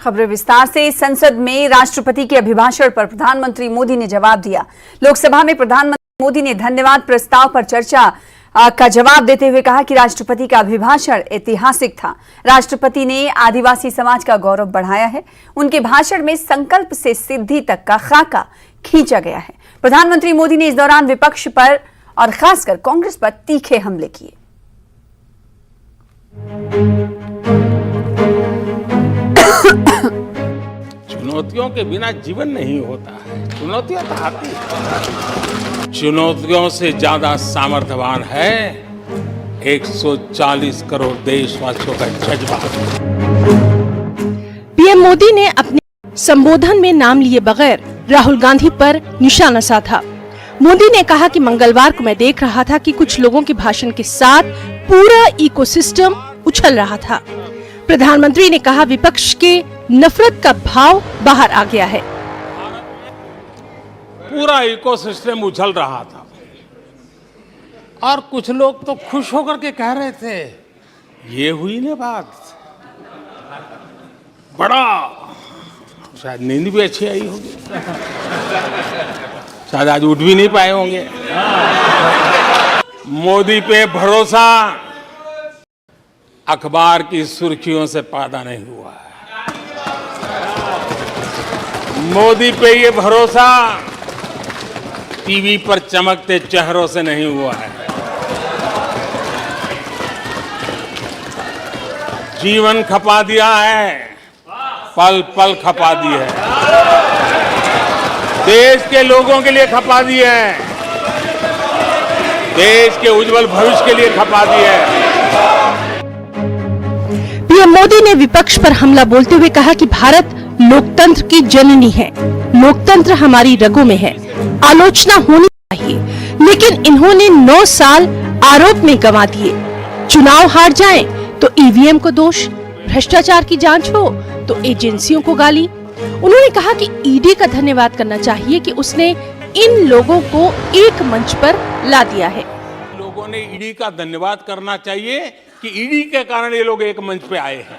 खबरें विस्तार से। संसद में राष्ट्रपति के अभिभाषण पर प्रधानमंत्री मोदी ने जवाब दिया। लोकसभा में प्रधानमंत्री मोदी ने धन्यवाद प्रस्ताव पर चर्चा का जवाब देते हुए कहा कि राष्ट्रपति का अभिभाषण ऐतिहासिक था। राष्ट्रपति ने आदिवासी समाज का गौरव बढ़ाया है। उनके भाषण में संकल्प से सिद्धि तक का खाका खींचा गया है। प्रधानमंत्री मोदी ने इस दौरान विपक्ष पर और खासकर कांग्रेस पर तीखे हमले किए। चुनौतियों के बिना जीवन नहीं होता है। चुनौतियां तो आती हैं। चुनौतियों से ज्यादा सामर्थ्यवान है 140 करोड़ देशवासियों का जज्बा। पीएम मोदी ने अपने संबोधन में नाम लिए बगैर राहुल गांधी पर निशाना साधा। मोदी ने कहा कि मंगलवार को मैं देख रहा था कि कुछ लोगों के भाषण के साथ पूरा इकोसिस्टम उछल रहा था। प्रधानमंत्री ने कहा विपक्ष के नफरत का भाव बाहर आ गया है। पूरा इकोसिस्टम उछल रहा था और कुछ लोग तो खुश होकर के कह रहे थे ये हुई ना बात, बड़ा शायद नींद भी अच्छी आई होगी, शायद आज उठ भी नहीं पाए होंगे। मोदी पे भरोसा अखबार की सुर्खियों से पैदा नहीं हुआ है। मोदी पे ये भरोसा टीवी पर चमकते चेहरों से नहीं हुआ है। जीवन खपा दिया है, पल पल खपा दी है, देश के लोगों के लिए खपा दी है, देश के उज्जवल भविष्य के लिए खपा दी है। पीएम मोदी ने विपक्ष पर हमला बोलते हुए कहा कि भारत लोकतंत्र की जननी है, लोकतंत्र हमारी रगों में है, आलोचना होनी चाहिए, लेकिन इन्होंने 9 साल आरोप में गंवा दिए। चुनाव हार जाएं तो ईवीएम को दोष, भ्रष्टाचार की जांच हो तो एजेंसियों को गाली। उन्होंने कहा कि ईडी का धन्यवाद करना चाहिए कि उसने इन लोगों को एक मंच पर ला दिया है। लोगों ने ईडी का धन्यवाद करना चाहिए कि ईडी के कारण ये लोग एक मंच पे आए हैं।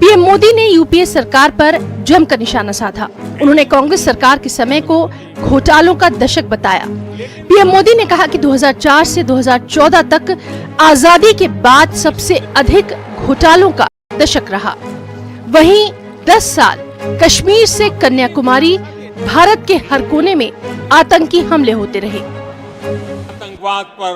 पीएम मोदी ने यूपीए सरकार पर जमकर निशाना साधा। उन्होंने कांग्रेस सरकार के समय को घोटालों का दशक बताया। पीएम मोदी ने कहा कि 2004 से 2014 तक आजादी के बाद सबसे अधिक घोटालों का दशक रहा। वहीं 10 साल कश्मीर से कन्याकुमारी भारत के हर कोने में आतंकी हमले होते रहे। आतंकवाद पर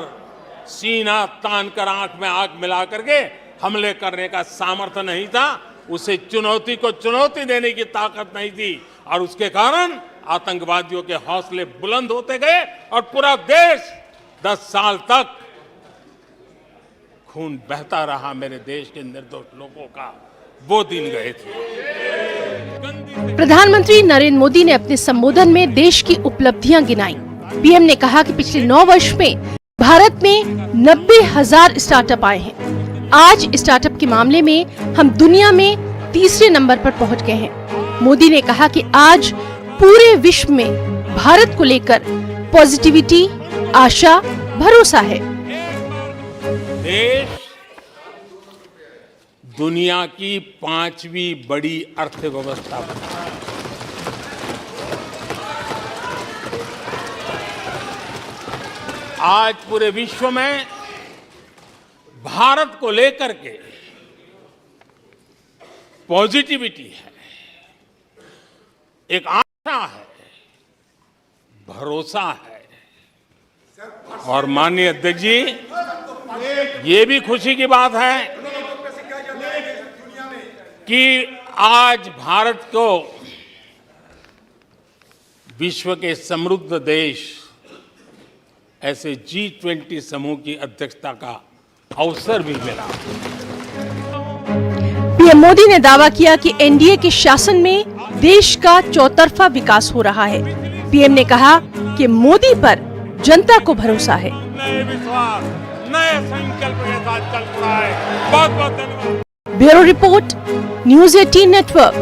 सीना तान कर आंख में आंख मिला करके हमले करने का सामर्थ्य नहीं था, उसे चुनौती को चुनौती देने की ताकत नहीं थी और उसके कारण आतंकवादियों के हौसले बुलंद होते गए और पूरा देश 10 साल तक खून बहता रहा। मेरे देश के निर्दोष लोगों का वो दिन गए थे। प्रधानमंत्री नरेंद्र मोदी ने अपने संबोधन में देश की उपलब्धियां गिनाई। पीएम ने कहा कि पिछले 9 वर्ष में भारत में 90,000 स्टार्टअप आए हैं। आज स्टार्टअप के मामले में हम दुनिया में तीसरे नंबर पर पहुंच गए हैं। मोदी ने कहा कि आज पूरे विश्व में भारत को लेकर पॉजिटिविटी, आशा, भरोसा है। देश दुनिया की 5वीं बड़ी अर्थव्यवस्था बना है। आज पूरे विश्व में भारत को लेकर के पॉजिटिविटी है, एक आशा है, भरोसा है। और माननीय अध्यक्ष जी, ये भी खुशी की बात है कि आज भारत को विश्व के समृद्ध देश ऐसे G20 समूह की अध्यक्षता का अवसर भी मिला। पीएम मोदी ने दावा किया कि एनडीए के शासन में देश का चौतरफा विकास हो रहा है। पीएम ने कहा कि मोदी पर जनता को भरोसा है। नए विश्वास, नए संकल्प के साथ चल रहा है। बहुत बहुत धन्यवाद। Bureau report, news 18 network.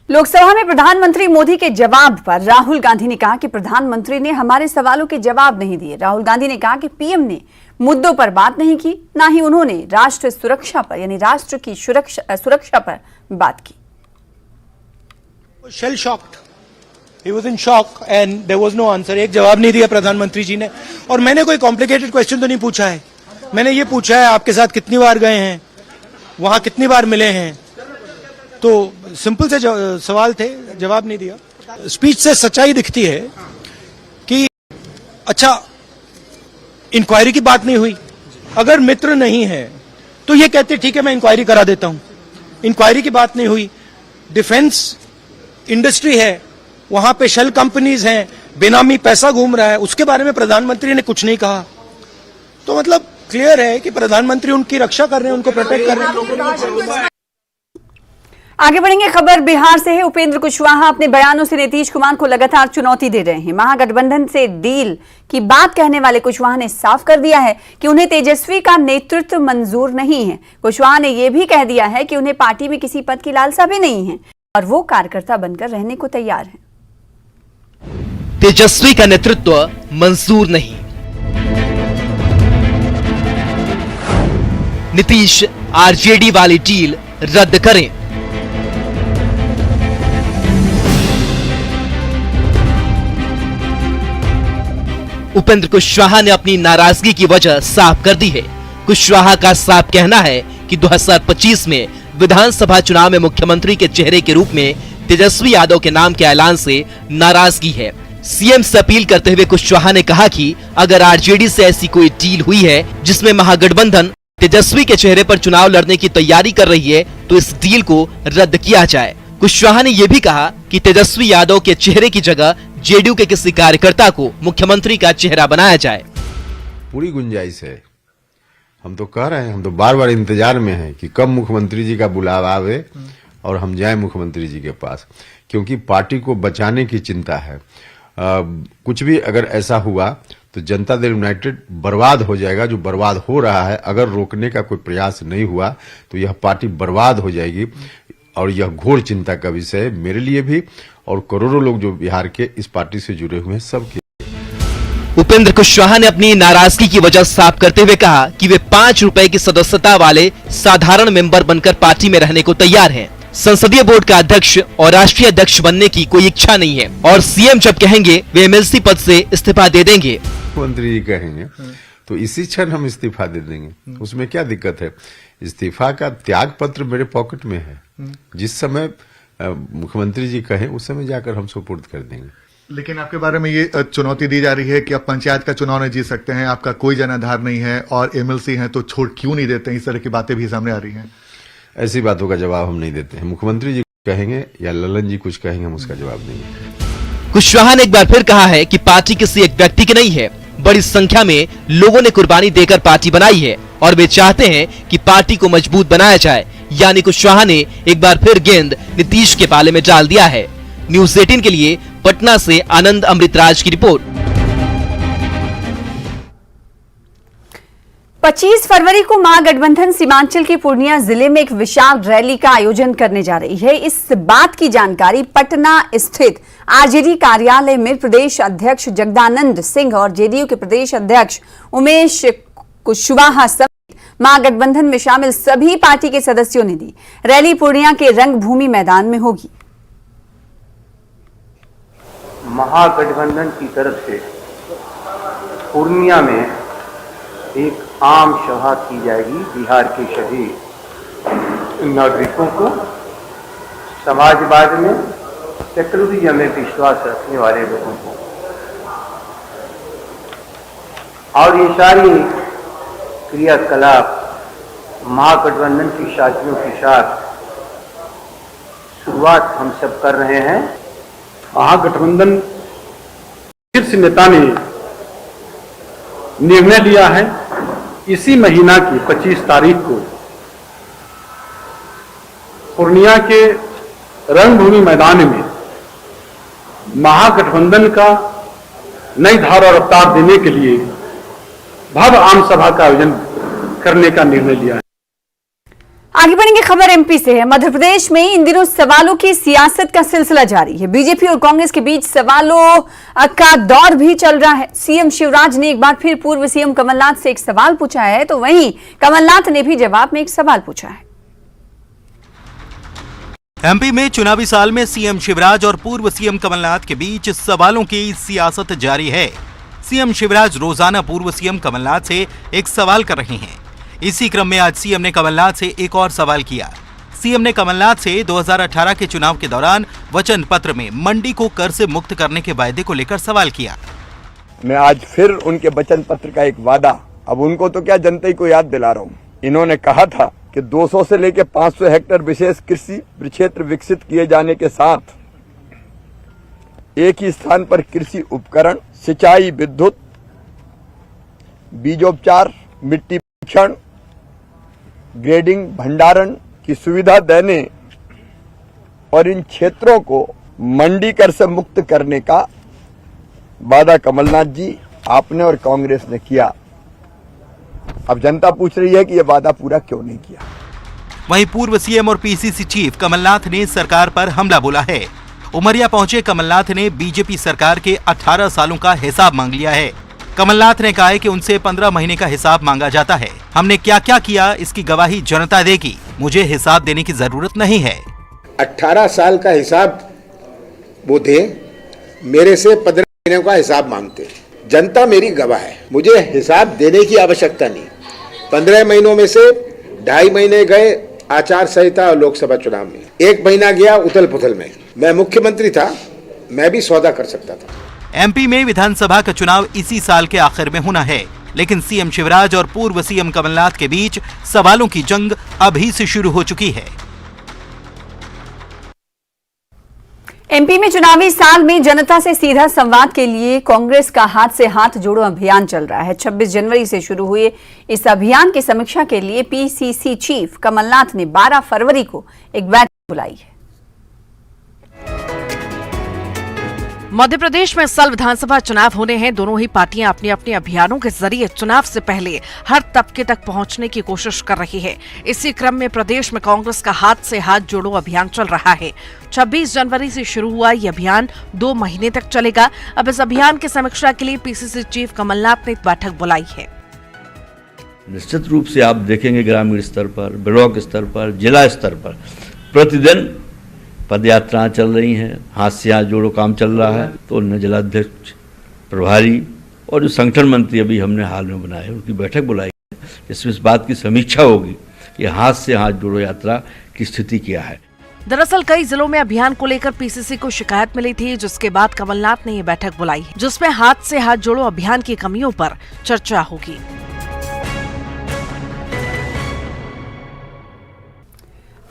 Lok Sabha में प्रधानमंत्री मोदी के जवाब पर राहुल गांधी ने कहा कि प्रधानमंत्री ने हमारे सवालों के जवाब नहीं दिए। राहुल गांधी ने कहा कि पीएम ने मुद्दों पर बात नहीं की, ना ही उन्होंने राष्ट्र सुरक्षा पर यानी राष्ट्र की सुरक्षा पर बात की। Shell shocked. He was in shock and there was no answer. एक जवाब नहीं दिया प्रधानमंत्री जी ने। और मैंने कोई कॉम्प्लिकेटेड क्वेश्चन तो नहीं पूछा है। मैंने ये पूछा है आपके साथ कितनी बार गए हैं, वहां कितनी बार मिले हैं, तो सिंपल से सवाल थे, जवाब नहीं दिया। स्पीच से सच्चाई दिखती है कि अच्छा इंक्वायरी की बात नहीं हुई। अगर मित्र नहीं है तो ये कहते ठीक है मैं इंक्वायरी करा देता हूं। इंक्वायरी की बात नहीं हुई। डिफेंस इंडस्ट्री है, वहां पे शेल कंपनीज हैं, बेनामी पैसा घूम रहा है, उसके बारे में प्रधानमंत्री ने कुछ नहीं कहा। तो मतलब क्लियर है कि प्रधानमंत्री उनकी रक्षा कर रहे हैं, उनको प्रोटेक्ट कर रहे हैं। आगे बढ़ेंगे, खबर बिहार से है। उपेंद्र कुशवाहा अपने बयानों से नीतीश कुमार को लगातार चुनौती दे रहे हैं। महागठबंधन से डील की बात कहने वाले कुशवाहा ने साफ कर दिया है कि उन्हें तेजस्वी का नेतृत्व मंजूर नहीं है। कुशवाहा ने यह भी कह दिया है कि उन्हें पार्टी में किसी पद की लालसा भी नहीं है और वो कार्यकर्ता बनकर रहने को तैयार है। तेजस्वी का नेतृत्व मंजूर नहीं। नीतीश आरजेडी वाली डील रद्द करें। उपेंद्र कुशवाहा ने अपनी नाराजगी की वजह साफ कर दी है। कुशवाहा का साफ कहना है कि 2025 में विधानसभा चुनाव में मुख्यमंत्री के चेहरे के रूप में तेजस्वी यादव के नाम के ऐलान से नाराजगी है। सीएम से अपील करते हुए कुशवाहा ने कहा कि अगर आरजेडी से ऐसी कोई डील हुई है जिसमें महागठबंधन तेजस्वी के चेहरे पर चुनाव लड़ने की तैयारी कर रही है तो इस डील को रद्द किया जाए। कुशवाहा ने यह भी कहा कि तेजस्वी यादव के चेहरे की जगह जेडीयू के किसी कार्यकर्ता को मुख्यमंत्री का चेहरा बनाया जाए। पूरी गुंजाइश है। हम तो कह रहे हैं, हम तो बार बार इंतजार में हैं कि कब मुख्यमंत्री जी का बुलावा आवे और हम जाएं मुख्यमंत्री जी के पास, क्योंकि पार्टी को बचाने की चिंता है। कुछ भी अगर ऐसा हुआ तो जनता दल यूनाइटेड बर्बाद हो जाएगा। जो बर्बाद हो रहा है, अगर रोकने का कोई प्रयास नहीं हुआ तो यह पार्टी बर्बाद हो जाएगी और यह घोर चिंता का विषय है मेरे लिए भी और करोड़ों लोग जो बिहार के इस पार्टी से जुड़े हुए हैं सबके। उपेंद्र कुशवाहा ने अपनी नाराजगी की वजह साफ करते हुए कहा कि वे 5 रुपए की सदस्यता वाले साधारण मेंबर बनकर पार्टी में रहने को तैयार हैं। संसदीय बोर्ड का अध्यक्ष और राष्ट्रीय अध्यक्ष बनने की कोई इच्छा नहीं है और सीएम जब कहेंगे वे एमएलसी पद से इस्तीफा दे देंगे। मुख्यमंत्री जी कहेंगे तो इसी क्षण हम इस्तीफा दे देंगे, उसमें क्या दिक्कत है। इस्तीफा का त्याग पत्र मेरे पॉकेट में है। जिस समय मुख्यमंत्री जी कहें उस समय जाकर हम सुपुर्द कर देंगे। लेकिन आपके बारे में ये चुनौती दी जा रही है कि आप पंचायत का चुनाव नहीं जीत सकते हैं, आपका कोई जनाधार नहीं है और एमएलसी हैं तो छोड़ क्यों नहीं देते हैं, इस तरह की बातें भी सामने आ रही हैं। ऐसी बातों का जवाब हम नहीं देते हैं। मुख्यमंत्री जी कहेंगे या ललन जी कुछ कहेंगे, हम उसका जवाब देंगे। कुशवाहा ने एक बार फिर कहा है कि पार्टी किसी एक व्यक्ति की नहीं है, बड़ी संख्या में लोगों ने कुर्बानी देकर पार्टी बनाई है और वे चाहते हैं कि पार्टी को मजबूत बनाया जाए। यानी कुशवाहा ने एक बार फिर गेंद नीतीश के पाले में डाल दिया है। न्यूज़ 18 के लिए पटना से आनंद अमृतराज की रिपोर्ट। 25 फरवरी को महागठबंधन सीमांचल के पूर्णिया जिले में एक विशाल रैली का आयोजन करने जा रही है। इस बात की जानकारी पटना स्थित आरजेडी कार्यालय में प्रदेश अध्यक्ष जगदानंद सिंह और जेडीयू के प्रदेश अध्यक्ष उमेश कुशवाहा समेत महागठबंधन में शामिल सभी पार्टी के सदस्यों ने दी। रैली पूर्णिया के रंगभूमि मैदान में होगी। महागठबंधन की तरफ से पूर्णिया में एक आम सभा की जाएगी। बिहार के सभी नागरिकों को समाजवाद में, सेक्युलरिज्म में विश्वास रखने वाले लोगों को, और ये सारी क्रियाकलाप महागठबंधन की साथियों के साथ शुरुआत हम सब कर रहे हैं। महागठबंधन शीर्ष नेता ने निर्णय लिया है इसी महीना की 25 तारीख को पूर्णिया के रंगभूमि मैदान में महागठबंधन का नई धारा और रफ्तार देने के लिए भव्य आम सभा का आयोजन करने का निर्णय लिया है। आगे बढ़ेंगे, खबर एमपी से है। मध्य प्रदेश में इन दिनों सवालों की सियासत का सिलसिला जारी है। बीजेपी और कांग्रेस के बीच सवालों का दौर भी चल रहा है। सीएम शिवराज ने एक बार फिर पूर्व सीएम कमलनाथ से एक सवाल पूछा है, तो वहीं कमलनाथ ने भी जवाब में एक सवाल पूछा है। एमपी में चुनावी साल में सीएम शिवराज और पूर्व सीएम कमलनाथ के बीच सवालों की सियासत जारी है। सीएम शिवराज रोजाना पूर्व सीएम कमलनाथ से एक सवाल कर रहे हैं। इसी क्रम में आज सीएम ने कमलनाथ से एक और सवाल किया। सीएम ने कमलनाथ से 2018 के चुनाव के दौरान वचन पत्र में मंडी को कर से मुक्त करने के वायदे को लेकर सवाल किया। मैं आज फिर उनके वचन पत्र का एक वादा, अब उनको तो क्या जनता को याद दिला रहा हूँ। इन्होंने कहा था कि 200 से लेकर 500 हेक्टेयर विशेष कृषि क्षेत्र विकसित किए जाने के साथ एक ही स्थान पर कृषि उपकरण, सिंचाई, विद्युत, बीजोपचार, मिट्टी परीक्षण, ग्रेडिंग, भंडारण की सुविधा देने और इन क्षेत्रों को मंडी कर से मुक्त करने का वादा कमलनाथ जी, आपने और कांग्रेस ने किया। अब जनता पूछ रही है कि यह वादा पूरा क्यों नहीं किया। वहीं पूर्व सीएम और पीसीसी चीफ कमलनाथ ने सरकार पर हमला बोला है। उमरिया पहुंचे कमलनाथ ने बीजेपी सरकार के 18 सालों का हिसाब मांग लिया है। कमलनाथ ने कहा है कि उनसे 15 महीने का हिसाब मांगा जाता है। हमने क्या क्या किया इसकी गवाही जनता देगी, मुझे हिसाब देने की जरूरत नहीं है। 18 साल का हिसाब वो दे, मेरे से 15 महीने का हिसाब मांगते। जनता मेरी गवाह है, मुझे हिसाब देने की आवश्यकता नहीं। 15 महीनों में से 2.5 महीने गए आचार संहिता और लोकसभा चुनाव में, 1 महीना गया उथल पुथल में। मैं मुख्यमंत्री था, मैं भी सौदा कर सकता था। एमपी में विधानसभा का चुनाव इसी साल के आखिर में होना है, लेकिन सीएम शिवराज और पूर्व सीएम कमलनाथ के बीच सवालों की जंग अभी से शुरू हो चुकी है। एमपी में चुनावी साल में जनता से सीधा संवाद के लिए कांग्रेस का हाथ से हाथ जोड़ो अभियान चल रहा है। 26 जनवरी से शुरू हुए इस अभियान की समीक्षा के लिए पीसीसी चीफ कमलनाथ ने 12 फरवरी को एक बैठक बुलाई है। मध्य प्रदेश में इस साल विधानसभा चुनाव होने हैं। दोनों ही पार्टियां अपने अपने अभियानों के जरिए चुनाव से पहले हर तबके तक पहुंचने की कोशिश कर रही है। इसी क्रम में प्रदेश में कांग्रेस का हाथ से हाथ जोड़ो अभियान चल रहा है। 26 जनवरी से शुरू हुआ ये अभियान 2 महीने तक चलेगा। अब इस अभियान की समीक्षा के लिए पीसीसी चीफ कमलनाथ ने एक बैठक बुलाई है। निश्चित रूप से आप देखेंगे ग्रामीण स्तर पर, ब्लॉक स्तर पर, जिला स्तर पर प्रतिदिन पदयात्राएं चल रही हैं, हाथ से हाथ जोड़ो काम चल रहा है। तो उन्हें जिलाध्यक्ष, प्रभारी और जो संगठन मंत्री अभी हमने हाल में बनाए, उनकी बैठक बुलाई है, जिसमें इस बात की समीक्षा होगी कि हाथ से हाथ जोड़ो यात्रा की स्थिति क्या है। दरअसल कई जिलों में अभियान को लेकर पीसीसी को शिकायत मिली थी, जिसके बाद कमलनाथ ने ये बैठक बुलाई है, जिसमें हाथ से हाथ जोड़ो अभियान की कमियों पर चर्चा होगी।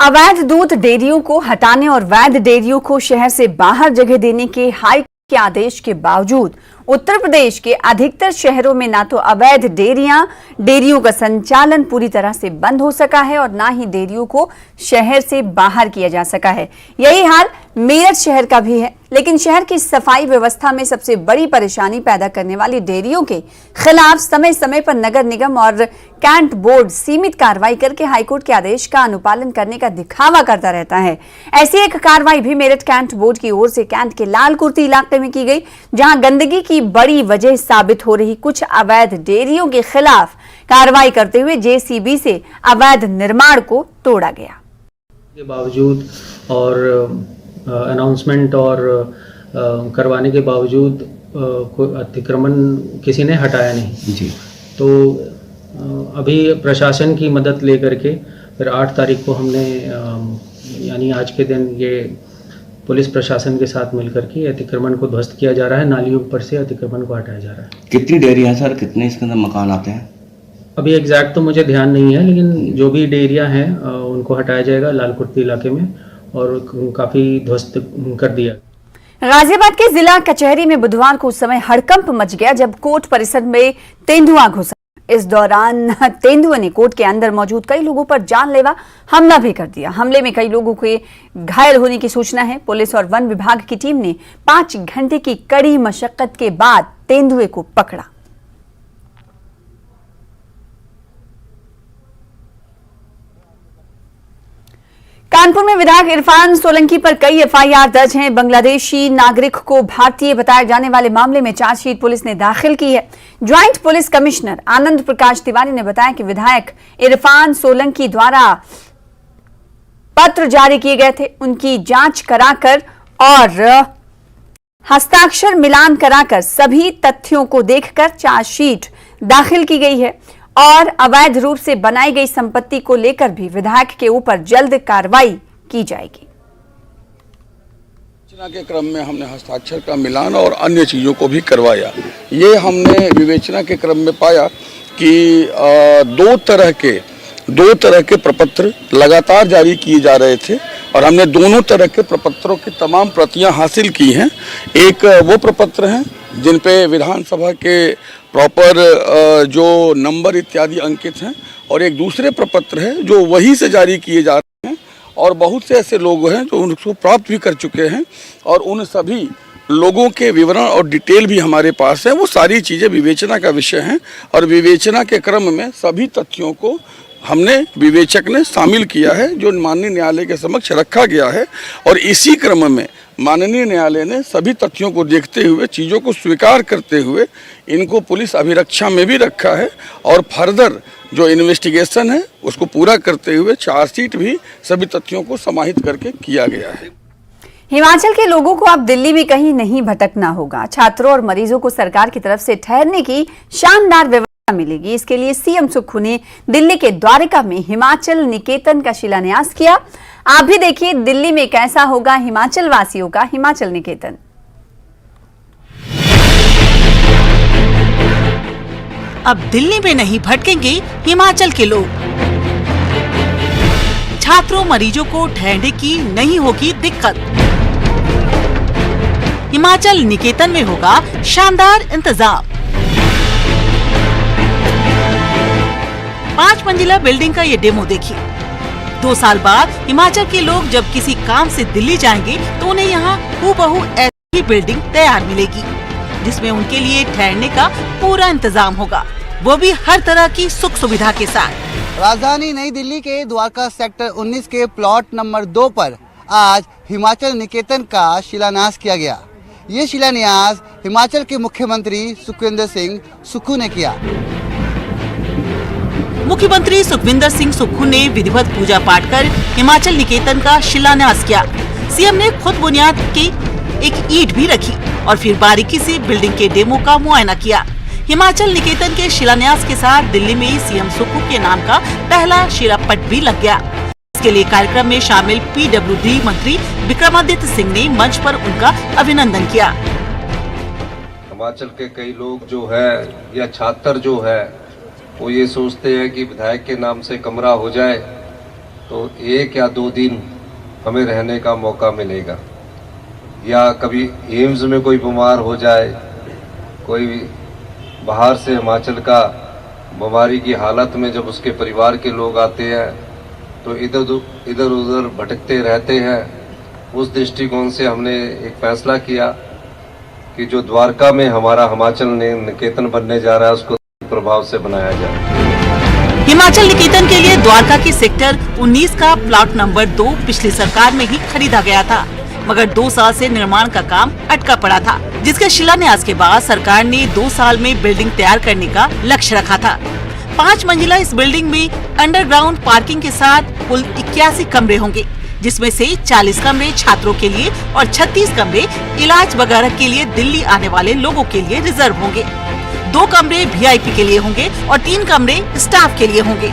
अवैध दूध डेयरियों को हटाने और वैध डेयरियों को शहर से बाहर जगह देने के हाई कोर्ट के आदेश के बावजूद उत्तर प्रदेश के अधिकतर शहरों में ना तो अवैध डेयरियों का संचालन पूरी तरह से बंद हो सका है और ना ही डेयरियों को शहर से बाहर किया जा सका है। यही हाल मेरठ शहर का भी है, लेकिन शहर की सफाई व्यवस्था में सबसे बड़ी परेशानी पैदा करने वाली डेयरियों के खिलाफ समय समय पर नगर निगम और कैंट बोर्ड सीमित कार्रवाई करके हाईकोर्ट के आदेश का अनुपालन करने का दिखावा करता रहता है। ऐसी एक कार्रवाई भी मेरठ कैंट बोर्ड की ओर से कैंट के लाल कुर्ती इलाके में की गई, जहां गंदगी की बड़ी वजह साबित हो रही कुछ अवैध डेयरियों के खिलाफ कार्रवाई करते हुए जेसीबी से अवैध निर्माण को तोड़ा गया। के बावजूद और अनाउंसमेंट और करवाने के बावजूद कोई अतिक्रमण किसी ने हटाया नहीं जी। तो अभी प्रशासन की मदद लेकर के फिर 8 तारीख को हमने यानी आज के दिन ये पुलिस प्रशासन के साथ मिलकर के अतिक्रमण को ध्वस्त किया जा रहा है। नालियों पर से अतिक्रमण को हटाया जा रहा है। कितनी डेयरियां सर, कितने इसके अंदर मकान आते हैं? अभी एग्जैक्ट तो मुझे ध्यान नहीं है, लेकिन जो भी डेयरियां हैं उनको हटाया जाएगा लाल कुर्ती इलाके में और काफी ध्वस्त कर दिया। गाजियाबाद के जिला कचहरी में बुधवार को उस समय हड़कंप मच गया जब कोर्ट परिसर में तेंदुआ घुसा। इस दौरान तेंदुए ने कोर्ट के अंदर मौजूद कई लोगों पर जानलेवा हमला भी कर दिया। हमले में कई लोगों के घायल होने की सूचना है। पुलिस और वन विभाग की टीम ने 5 घंटे की कड़ी मशक्कत के बाद तेंदुए को पकड़ा। कानपुर में विधायक इरफान सोलंकी पर कई एफआईआर दर्ज हैं। बांग्लादेशी नागरिक को भारतीय बताए जाने वाले मामले में चार्जशीट पुलिस ने दाखिल की है। Joint police commissioner Anand Prakash Tiwari ने बताया कि विधायक इरफान सोलंकी द्वारा पत्र जारी किए गए थे, उनकी जांच कराकर और हस्ताक्षर मिलान कराकर सभी तथ्यों को देखकर चार्जशीट दाखिल की गई है और अवैध रूप से बनाई गई संपत्ति को लेकर भी विधायक के ऊपर जल्द कार्रवाई की जाएगी। विवेचना के क्रम में हमने हस्ताक्षर का मिलान और अन्य चीजों को भी करवाया। ये हमने विवेचना के क्रम में पाया कि दो तरह के प्रपत्र लगातार जारी किए जा रहे थे और हमने दोनों तरह के प्रपत्रों की तमाम प्रतियां हासिल की हैं। एक वो प्रपत्र हैं जिन पे विधानसभा के प्रॉपर जो नंबर इत्यादि अंकित हैं और एक दूसरे प्रपत्र है जो वही से जारी किए जा रहे हैं और बहुत से ऐसे लोग हैं जो उनको प्राप्त भी कर चुके हैं और उन सभी लोगों के विवरण और डिटेल भी हमारे पास है। वो सारी चीज़ें विवेचना का विषय हैं और विवेचना के क्रम में सभी तथ्यों को हमने विवेचक ने शामिल किया है जो माननीय न्यायालय के समक्ष रखा गया है और इसी क्रम में माननीय न्यायालय ने सभी तथ्यों को देखते हुए चीज़ों को स्वीकार करते हुए इनको पुलिस अभिरक्षा में भी रखा है और फर्दर जो इन्वेस्टिगेशन है उसको पूरा करते हुए चार्जशीट भी सभी तथ्यों को समाहित करके किया गया है। हिमाचल के लोगों को अब दिल्ली में कहीं नहीं भटकना होगा। छात्रों और मरीजों को सरकार की तरफ से ठहरने की शानदार व्यवस्था मिलेगी। इसके लिए सीएम सुक्खू ने दिल्ली के द्वारका में हिमाचल निकेतन का शिलान्यास किया। आप भी देखिए दिल्ली में कैसा होगा हिमाचल वासियों का हिमाचल निकेतन। अब दिल्ली में नहीं भटकेंगे हिमाचल के लोग। छात्रों मरीजों को ठहरने की नहीं होगी दिक्कत। हिमाचल निकेतन में होगा शानदार इंतजाम। 5 मंजिला बिल्डिंग का ये डेमो देखिए। 2 साल बाद हिमाचल के लोग जब किसी काम से दिल्ली जाएंगे तो उन्हें यहाँ हूबहू ऐसी बिल्डिंग तैयार मिलेगी जिसमें उनके लिए ठहरने का पूरा इंतजाम होगा, वो भी हर तरह की सुख सुविधा के साथ। राजधानी नई दिल्ली के द्वारका सेक्टर 19 के प्लॉट नंबर 2 पर आज हिमाचल निकेतन का शिलान्यास किया गया। ये शिलान्यास हिमाचल के मुख्यमंत्री सुखविंदर सिंह सुक्खू ने किया। मुख्यमंत्री सुखविंदर सिंह सुक्खू ने विधिवत पूजा पाठ कर हिमाचल निकेतन का शिलान्यास किया। सीएम ने खुद बुनियाद की एक ईंट भी रखी और फिर बारीकी से बिल्डिंग के डेमो का मुआयना किया। हिमाचल निकेतन के शिलान्यास के साथ दिल्ली में सीएम सुक्खू के नाम का पहला शिलापट भी लग गया। इसके लिए कार्यक्रम में शामिल पीडब्ल्यूडी मंत्री विक्रमादित्य सिंह ने मंच पर उनका अभिनंदन किया। हिमाचल के कई लोग जो है या छात्र जो है वो ये सोचते हैं कि विधायक के नाम से कमरा हो जाए तो 1 या 2 दिन हमें रहने का मौका मिलेगा, या कभी एम्स में कोई बीमार हो जाए, कोई बाहर से हिमाचल का बीमारी की हालत में जब उसके परिवार के लोग आते हैं तो इधर उधर भटकते रहते हैं। उस दृष्टिकोण से हमने एक फैसला किया कि जो द्वारका में हमारा हिमाचल निकेतन बनने जा रहा है उसको प्रभाव से बनाया जाए। हिमाचल निकेतन के लिए द्वारका के सेक्टर 19 का प्लॉट नंबर 2 पिछली सरकार में ही खरीदा गया था, मगर 2 साल से निर्माण का काम अटका पड़ा था, जिसके शिलान्यास के बाद सरकार ने 2 साल में बिल्डिंग तैयार करने का लक्ष्य रखा था। 5 मंजिला इस बिल्डिंग में अंडरग्राउंड पार्किंग के साथ कुल 81 कमरे होंगे, जिसमें से 40 कमरे छात्रों के लिए और 36 कमरे इलाज वगैरह के लिए दिल्ली आने वाले लोगों के लिए रिजर्व होंगे। 2 कमरे वीआईपी के लिए होंगे और 3 कमरे स्टाफ के लिए होंगे।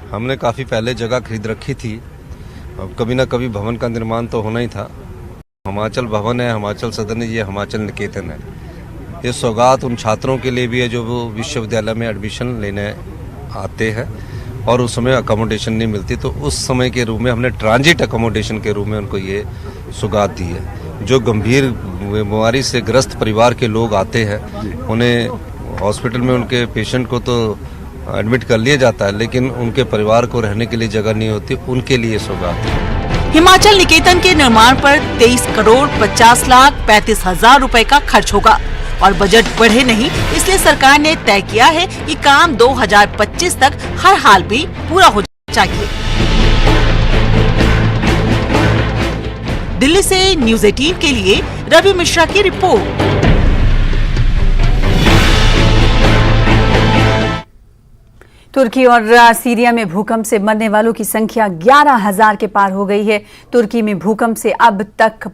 हमने काफी पहले जगह खरीद रखी थी, अब कभी न कभी भवन का निर्माण तो होना ही था। हिमाचल भवन है, हिमाचल सदन है, ये हिमाचल निकेतन है। ये सौगात उन छात्रों के लिए भी है जो वो विश्वविद्यालय में एडमिशन लेने आते हैं और उस समय अकोमोडेशन नहीं मिलती, तो उस समय के रूप में हमने ट्रांजिट अकोमोडेशन के रूप में उनको ये सौगात दी है। जो गंभीर बीमारी से ग्रस्त परिवार के लोग आते हैं उन्हें हॉस्पिटल में उनके पेशेंट को तो एडमिट कर लिया जाता है, लेकिन उनके परिवार को रहने के लिए जगह नहीं होती, उनके लिए सौगात है। हिमाचल निकेतन के निर्माण पर 23 करोड़ 50 लाख 35 हजार रुपए का खर्च होगा और बजट बढ़े नहीं, इसलिए सरकार ने तय किया है कि काम 2025 तक हर हाल में पूरा हो जाना चाहिए। दिल्ली से न्यूज़ 18 के लिए रवि मिश्रा की रिपोर्ट। तुर्की और सीरिया में भूकंप से मरने वालों की संख्या 11,000 के पार हो गई है। तुर्की में भूकंप से अब तक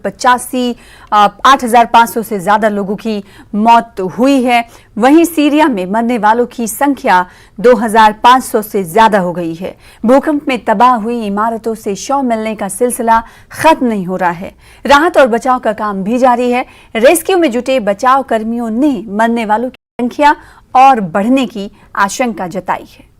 8,500 से ज्यादा लोगों की मौत हुई है। वहीं सीरिया में मरने वालों की संख्या 2,500 से ज्यादा हो गई है। भूकंप में तबाह हुई इमारतों से शव मिलने का सिलसिला खत्म नहीं हो रहा है। राहत और बचाव का काम भी जारी है। रेस्क्यू में जुटे बचाव कर्मियों ने मरने वालों की संख्या और बढ़ने की आशंका जताई है।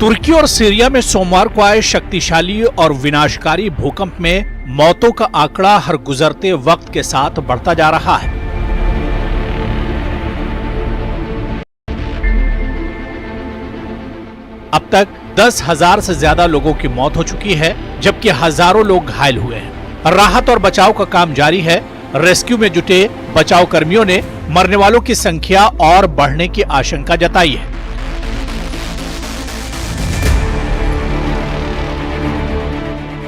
तुर्की और सीरिया में सोमवार को आए शक्तिशाली और विनाशकारी भूकंप में मौतों का आंकड़ा हर गुजरते वक्त के साथ बढ़ता जा रहा है। अब तक 10,000 से ज्यादा लोगों की मौत हो चुकी है, जबकि हजारों लोग घायल हुए हैं। राहत और बचाव का काम जारी है। रेस्क्यू में जुटे बचाव कर्मियों ने मरने वालों की संख्या और बढ़ने की आशंका जताई है।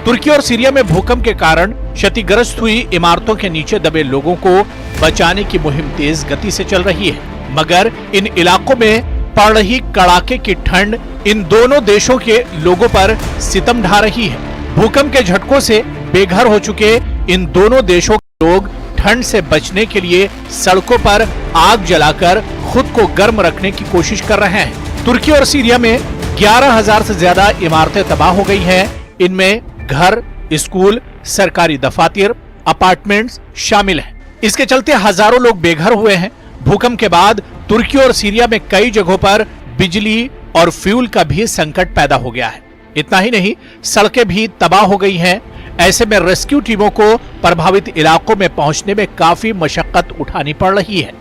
तुर्की और सीरिया में भूकंप के कारण क्षतिग्रस्त हुई इमारतों के नीचे दबे लोगों को बचाने की मुहिम तेज गति से चल रही है, मगर इन इलाकों में पड़ रही कड़ाके की ठंड इन दोनों देशों के लोगों पर सितम ढा रही है। भूकंप के झटकों से बेघर हो चुके इन दोनों देशों के लोग ठंड से बचने के लिए सड़कों पर आग जलाकर खुद को गर्म रखने की कोशिश कर रहे हैं। तुर्की और सीरिया में 11,000 से ज्यादा इमारतें तबाह हो गई हैं। इनमें घर, स्कूल, सरकारी दफातर, अपार्टमेंट्स शामिल हैं। इसके चलते हजारों लोग बेघर हुए हैं। भूकंप के बाद तुर्की और सीरिया में कई जगहों पर बिजली और फ्यूल का भी संकट पैदा हो गया है। इतना ही नहीं, सड़कें भी तबाह हो गई हैं। ऐसे में रेस्क्यू टीमों को प्रभावित इलाकों में पहुंचने में काफी मशक्कत उठानी पड़ रही है।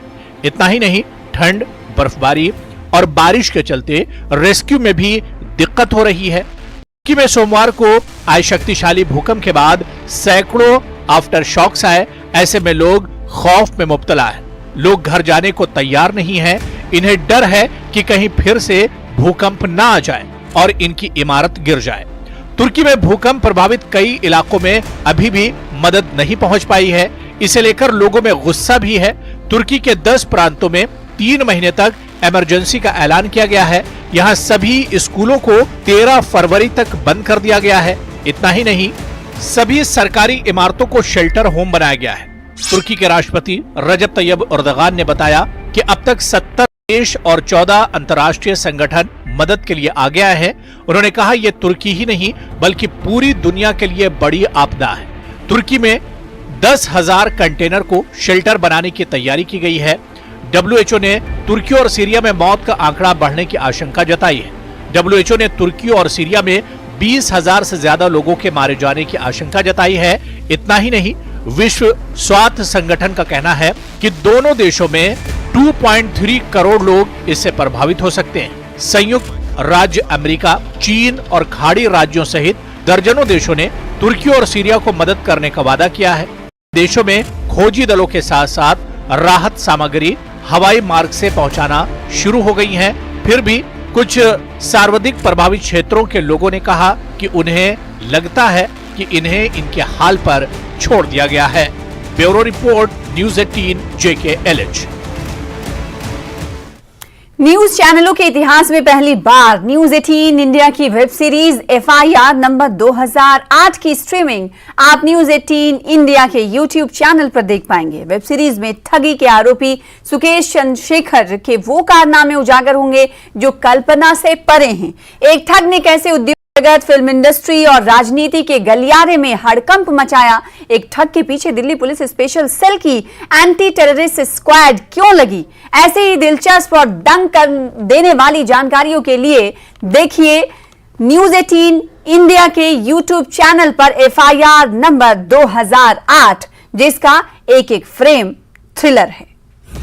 इतना ही नहीं, ठंड, बर्फबारी और बारिश के चलते रेस्क्यू में भी दिक्कत हो रही है। तुर्की में सोमवार को आए शक्तिशाली भूकंप के बाद सैकड़ों आफ्टर शॉक्स आए। ऐसे में लोग खौफ में मुब्तला है। लोग घर जाने को तैयार नहीं हैं। इन्हें डर है कि कहीं फिर से भूकंप ना आ जाए और इनकी इमारत गिर जाए। तुर्की में भूकंप प्रभावित कई इलाकों में अभी भी मदद नहीं पहुंच पाई है। इसे लेकर लोगों में गुस्सा भी है। तुर्की के 10 प्रांतों में 3 महीने तक इमरजेंसी का ऐलान किया गया है। यहाँ सभी स्कूलों को 13 फरवरी तक बंद कर दिया गया है। इतना ही नहीं, सभी सरकारी इमारतों को शेल्टर होम बनाया गया है। तुर्की के राष्ट्रपति रजब तैयब एर्दोगान ने बताया कि अब तक 70 देश और 14 अंतर्राष्ट्रीय संगठन मदद के लिए आगे आए हैं। उन्होंने कहा, यह तुर्की ही नहीं बल्कि पूरी दुनिया के लिए बड़ी आपदा है। तुर्की में 10,000 कंटेनर को शेल्टर बनाने की तैयारी की गई है। WHO ने तुर्की और सीरिया में मौत का आंकड़ा बढ़ने की आशंका जताई है। WHO ने तुर्की और सीरिया में 20,000 से ज्यादा लोगों के मारे जाने की आशंका जताई है। इतना ही नहीं, विश्व स्वास्थ्य संगठन का कहना है कि दोनों देशों में 2.3 करोड़ लोग इससे प्रभावित हो सकते हैं। संयुक्त राज्य अमेरिका, चीन और खाड़ी राज्यों सहित दर्जनों देशों ने तुर्की और सीरिया को मदद करने का वादा किया है। देशों में खोजी दलों के साथ साथ राहत सामग्री हवाई मार्ग से पहुंचाना शुरू हो गई है। फिर भी कुछ सर्वाधिक प्रभावित क्षेत्रों के लोगों ने कहा कि उन्हें लगता है कि इन्हें इनके हाल पर छोड़ दिया गया है। Bureau report, news 18 JKLH। News चैनलों के इतिहास में पहली बार न्यूज 18 इंडिया की वेब सीरीज FIR नंबर 2008 की स्ट्रीमिंग आप न्यूज 18 इंडिया के YouTube चैनल पर देख पाएंगे। वेब सीरीज में ठगी के आरोपी सुकेश चंद्रशेखर के वो कारनामे उजागर होंगे जो कल्पना से परे हैं। एक ठग ने कैसे उद्योग जगत, फिल्म इंडस्ट्री और राजनीति के गलियारे में हड़कंप मचाया। एक ठग के पीछे दिल्ली पुलिस स्पेशल सेल की एंटी टेररिस्ट स्क्वाड क्यों लगी। ऐसे ही दिलचस्प और दंग कर देने वाली जानकारियों के लिए देखिए न्यूज 18 इंडिया के YouTube चैनल पर FIR नंबर 2008, जिसका एक एक फ्रेम थ्रिलर है।